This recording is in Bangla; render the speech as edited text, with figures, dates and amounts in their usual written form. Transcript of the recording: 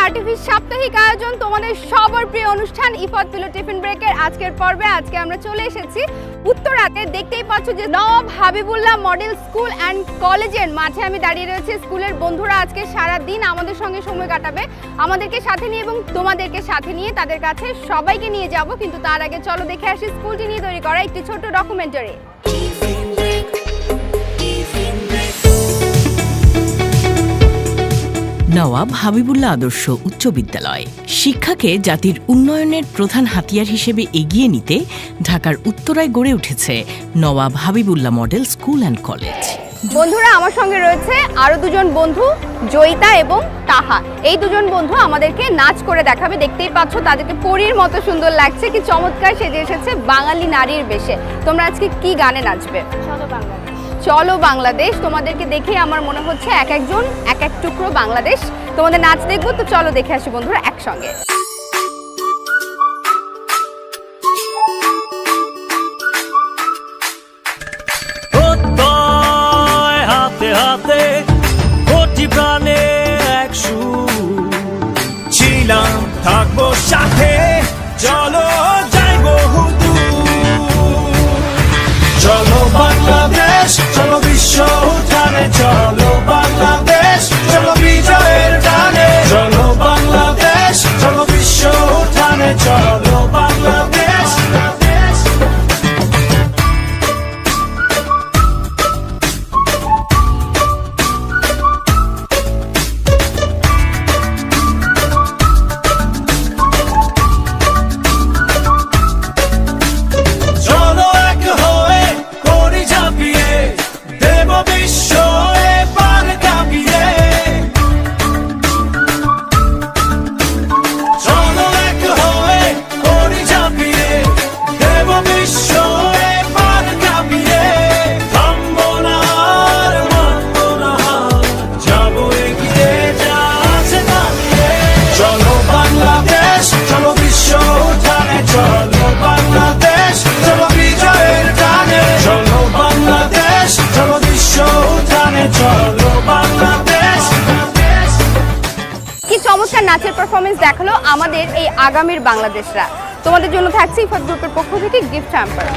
আরটিভির সাপ্তাহিক আয়োজন তোমাদের সবার প্রিয় অনুষ্ঠান ইফাত পিলো টিফিন ব্রেকের আজকের পর্বে আজকে আমরা চলে এসেছি উত্তরাতে। দেখতেই পাচ্ছ যে Nawab Habibullah model school and কলেজের মাঠে আমি দাঁড়িয়ে রয়েছি। স্কুলের বন্ধুরা আজকে সারা দিন আমাদের সঙ্গে সময় কাটাবে, আমাদেরকে সাথে নিয়ে এবং তোমাদেরকে সাথে নিয়ে তাদের কাছে সবাইকে নিয়ে যাব। কিন্তু তার আগে চলো দেখে আসি স্কুলটি নিয়ে তৈরি করা একটি ছোট্ট ডকুমেন্টারি। নওয়াব হাবিবুল্লাহ আদর্শ উচ্চ বিদ্যালয় শিক্ষাকে জাতির উন্নয়নের প্রধান হাতিয়ার হিসেবে এগিয়ে নিতে ঢাকার উত্তরায় গড়ে উঠেছে Nawab Habibullah model school and college. বন্ধুরা, আমার সঙ্গে রয়েছে আরো দুজন বন্ধু, জয়িতা এবং তাহা। এই দুজন বন্ধু আমাদেরকে নাচ করে দেখাবে। দেখতেই পাচ্ছ তাদেরকে পরীর মতো সুন্দর লাগছে, কি চমৎকার সেজে এসেছে বাঙালি নারীর বেশে। তোমরা আজকে কি গানে নাচবে? চলো বাংলাদেশ। তোমাদেরকে দেখে আমার মনে হচ্ছে এক একজন এক এক টুকরো বাংলাদেশ। তোমাদের নাচ দেখবো, তো চলো দেখে আসি বন্ধুরা একসঙ্গে। হাতে হাতে কোটি প্রাণে এক সুর ছিলাম, থাকবো সাথে, চলো যাই বহুদূর। চলো বাংলাদেশ, চলো বিশ্ব উঠানে, চলো বাংলাদেশ, চলো বিজয়ের টানে। চলো বাংলাদেশ, চলো বিশ্ব উঠানে, চলো বাংলাদেশ। কি চমৎকার নাচের পারফরমেন্স দেখালো আমাদের এই আগামীর বাংলাদেশরা। তোমাদের জন্য থাকছে ইফাত গ্রুপের পক্ষ থেকে গিফট হ্যাম্পার।